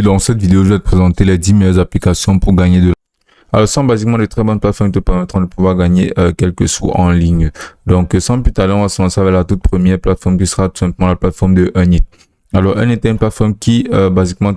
Dans cette vidéo, je vais te présenter les 10 meilleures applications pour gagner de l'argent. Alors, ce sont basiquement des très bonnes plateformes qui te permettront de pouvoir gagner quelques sous en ligne. Donc, sans plus tarder, on va se lancer avec la toute première plateforme qui sera tout simplement la plateforme de Earnit. Alors, Earnit est une plateforme qui, basiquement,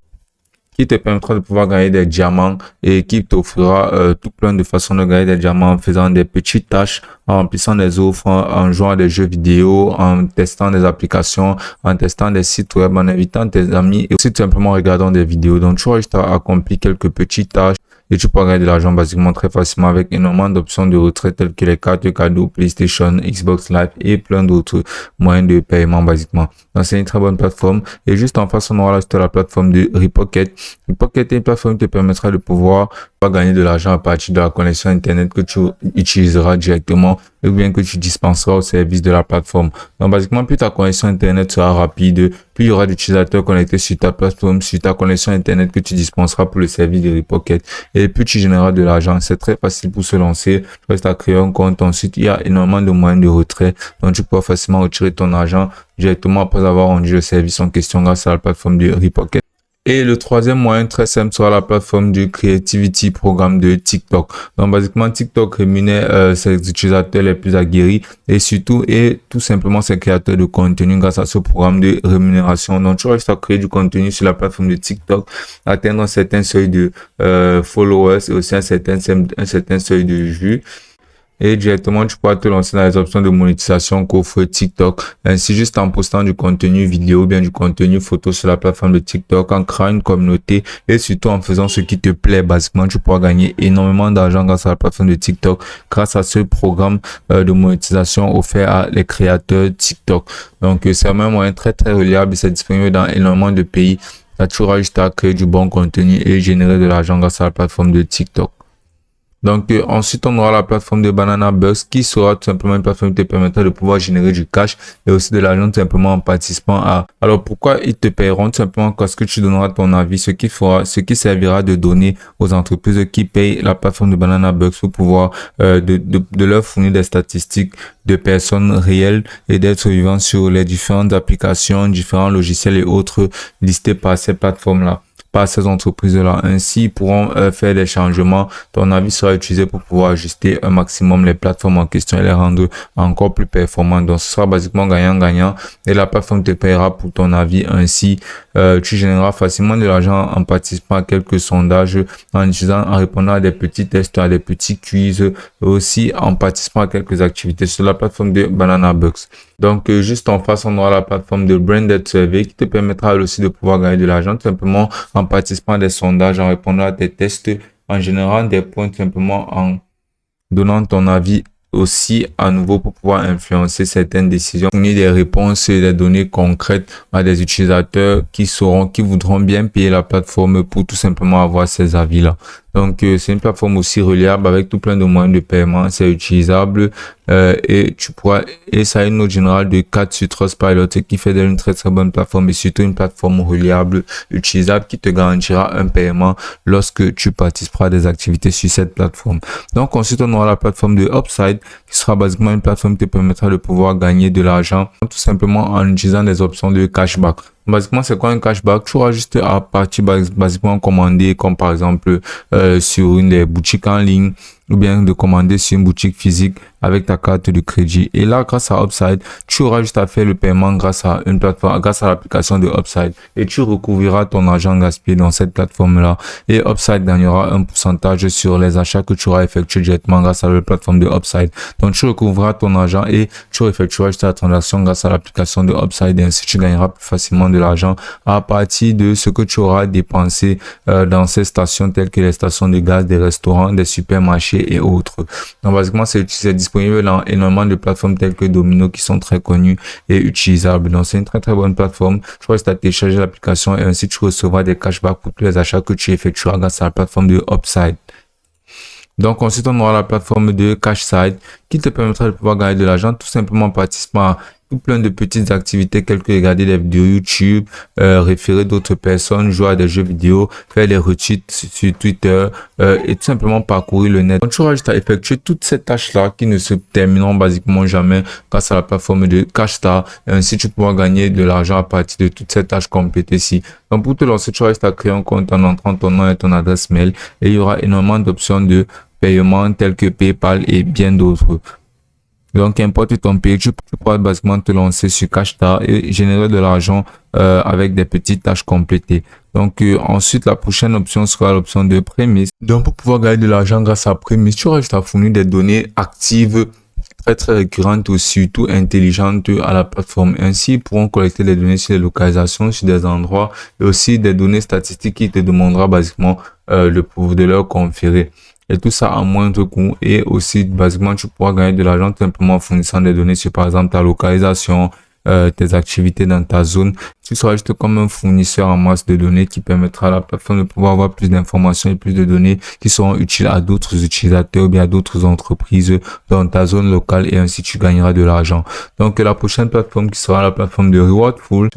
qui te permettra de pouvoir gagner des diamants et qui t'offrira tout plein de façons de gagner des diamants en faisant des petites tâches, en remplissant des offres, en jouant à des jeux vidéo, en testant des applications, en testant des sites web, en invitant tes amis et aussi tout simplement en regardant des vidéos. Donc, tu auras juste à accomplir quelques petites tâches et tu pourras gagner de l'argent basiquement très facilement avec énormément d'options de retrait telles que les cartes cadeaux, PlayStation, Xbox Live et plein d'autres moyens de paiement basiquement. Donc, c'est une très bonne plateforme. Et juste en face, on aura la plateforme de Repocket. Repocket est une plateforme qui te permettra de pouvoir gagner de l'argent à partir de la connexion Internet que tu utiliseras directement ou bien que tu dispenseras au service de la plateforme. Donc, basiquement, plus ta connexion Internet sera rapide, plus il y aura d'utilisateurs connectés sur ta plateforme, sur ta connexion Internet que tu dispenseras pour le service de Repocket. Et plus tu généreras de l'argent. C'est très facile pour se lancer. Tu restes à créer un compte. Ensuite, il y a énormément de moyens de retrait. Donc, tu peux facilement retirer ton argent directement après avoir rendu le service en question grâce à la plateforme de Repocket. Et le troisième moyen très simple sera la plateforme du Creativity Programme de TikTok. Donc, basiquement, TikTok rémunère ses utilisateurs les plus aguerris et surtout et tout simplement ses créateurs de contenu grâce à ce programme de rémunération. Donc, tu vas juste à créer du contenu sur la plateforme de TikTok, atteindre un certain seuil de followers et aussi un certain seuil de vues. Et directement, tu pourras te lancer dans les options de monétisation qu'offre TikTok. Ainsi, juste en postant du contenu vidéo ou bien du contenu photo sur la plateforme de TikTok, en créant une communauté et surtout en faisant ce qui te plaît. Basiquement, tu pourras gagner énormément d'argent grâce à la plateforme de TikTok, grâce à ce programme de monétisation offert à les créateurs TikTok. Donc, c'est un moyen très reliable et c'est disponible dans énormément de pays. Là, tu auras juste à créer du bon contenu et générer de l'argent grâce à la plateforme de TikTok. Donc, ensuite, on aura la plateforme de Banana Bucks qui sera tout simplement une plateforme qui te permettra de pouvoir générer du cash et aussi de l'argent tout simplement en participant à. Alors, pourquoi ils te paieront? Tout simplement parce que tu donneras ton avis, ce qui servira de donner aux entreprises qui payent la plateforme de Banana Bucks pour pouvoir de leur fournir des statistiques de personnes réelles et d'être vivants sur les différentes applications, différents logiciels et autres listés par ces plateformes-là, par ces entreprises-là. Ainsi, ils pourront faire des changements. Ton avis sera utilisé pour pouvoir ajuster un maximum les plateformes en question et les rendre encore plus performantes. Donc, ce sera basiquement gagnant-gagnant et la plateforme te paiera pour ton avis. Ainsi, tu généreras facilement de l'argent en participant à quelques sondages, en répondant à des petits tests, à des petits quiz, et aussi en participant à quelques activités sur la plateforme de Banana Bucks. Donc, juste en face, on aura la plateforme de Branded Survey qui te permettra aussi de pouvoir gagner de l'argent tout simplement en participant à des sondages, en répondant à des tests, en générant des points, tout simplement en donnant ton avis aussi à nouveau pour pouvoir influencer certaines décisions, fournir des réponses et des données concrètes à des utilisateurs qui voudront bien payer la plateforme pour tout simplement avoir ces avis-là. Donc, c'est une plateforme aussi reliable avec tout plein de moyens de paiement. C'est utilisable et ça a une note générale de 4 sur Trustpilot qui fait d'elle une très bonne plateforme et surtout une plateforme reliable, utilisable qui te garantira un paiement lorsque tu participeras à des activités sur cette plateforme. Donc, ensuite, on aura la plateforme de Upside qui sera basiquement une plateforme qui te permettra de pouvoir gagner de l'argent tout simplement en utilisant des options de cashback. Basiquement, c'est quoi un cashback? Tu auras juste à partir basiquement commander comme par exemple sur une des boutiques en ligne ou bien de commander sur une boutique physique avec ta carte de crédit. Et là, grâce à Upside, tu auras juste à faire le paiement grâce à une plateforme, grâce à l'application de Upside et tu recouvriras ton argent gaspillé dans cette plateforme-là. Et Upside gagnera un pourcentage sur les achats que tu auras effectués directement grâce à la plateforme de Upside. Donc, tu recouvriras ton argent et tu effectueras juste la transaction grâce à l'application de Upside et ainsi tu gagneras plus facilement de l'argent à partir de ce que tu auras dépensé dans ces stations telles que les stations de gaz, des restaurants, des supermarchés et autres. Donc, basiquement, c'est disponible dans énormément de plateformes telles que Domino qui sont très connues et utilisables. Donc, c'est une très bonne plateforme. Tu vas juste à télécharger l'application et ainsi tu recevras des cashbacks pour tous les achats que tu effectueras grâce à la plateforme de Upside. Donc, ensuite, on aura la plateforme de Cashside qui te permettra de pouvoir gagner de l'argent tout simplement en participant à tout plein de petites activités telles que regarder des vidéos YouTube, référer d'autres personnes, jouer à des jeux vidéo, faire des retweets sur Twitter et tout simplement parcourir le net. Donc, tu auras juste à effectuer toutes ces tâches-là qui ne se termineront basiquement jamais grâce à la plateforme de Cashstar. Et ainsi, tu pourras gagner de l'argent à partir de toutes ces tâches complétées ici. Donc, pour te lancer, tu auras juste à créer un compte en entrant ton nom et ton adresse mail et il y aura énormément d'options de paiement tels que PayPal et bien d'autres. Donc, qu'importe ton pays, tu pourras basiquement te lancer sur Cashstar et générer de l'argent avec des petites tâches complétées. Donc, ensuite, la prochaine option sera l'option de prémisse. Donc, pour pouvoir gagner de l'argent grâce à prémisse, tu auras juste à fournir des données actives très récurrentes ou surtout intelligentes à la plateforme. Ainsi, ils pourront collecter des données sur les localisations, sur des endroits et aussi des données statistiques qui te demandera basiquement de leur conférer. Et tout ça à moindre coût et aussi basiquement tu pourras gagner de l'argent simplement en fournissant des données sur par exemple ta localisation, tes activités dans ta zone. Tu seras juste comme un fournisseur en masse de données qui permettra à la plateforme de pouvoir avoir plus d'informations et plus de données qui seront utiles à d'autres utilisateurs ou bien à d'autres entreprises dans ta zone locale et ainsi tu gagneras de l'argent. Donc la prochaine plateforme qui sera la plateforme de Rewardful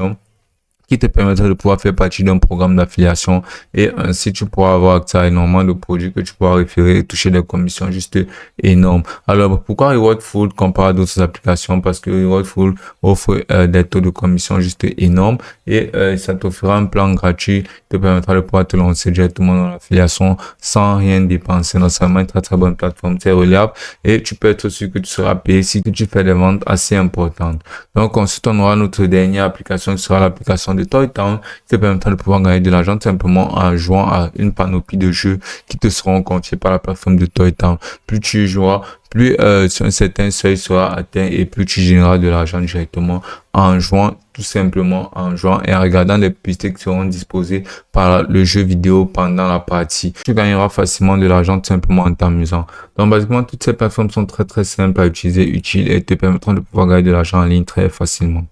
qui te permettra de pouvoir faire partie d'un programme d'affiliation et ainsi tu pourras avoir accès à énormément de produits que tu pourras référer et toucher des commissions juste énormes. Alors pourquoi Rewardful comparé à d'autres applications? Parce que Rewardful offre des taux de commission juste énormes et ça t'offrira un plan gratuit qui te permettra de pouvoir te lancer directement dans l'affiliation sans rien dépenser. Donc c'est vraiment une très bonne plateforme, c'est reliable et tu peux être sûr que tu seras payé si tu fais des ventes assez importantes. Donc ensuite on aura notre dernière application qui sera l'application de Toytown qui te permettra de pouvoir gagner de l'argent simplement en jouant à une panoplie de jeux qui te seront confiés par la plateforme de Toytown. Plus tu joueras, plus un certain seuil sera atteint et plus tu généreras de l'argent directement en jouant, tout simplement en jouant et en regardant les publicités qui seront disposées par le jeu vidéo pendant la partie. Tu gagneras facilement de l'argent tout simplement en t'amusant. Donc basiquement toutes ces plateformes sont très simples à utiliser, utiles et te permettront de pouvoir gagner de l'argent en ligne très facilement.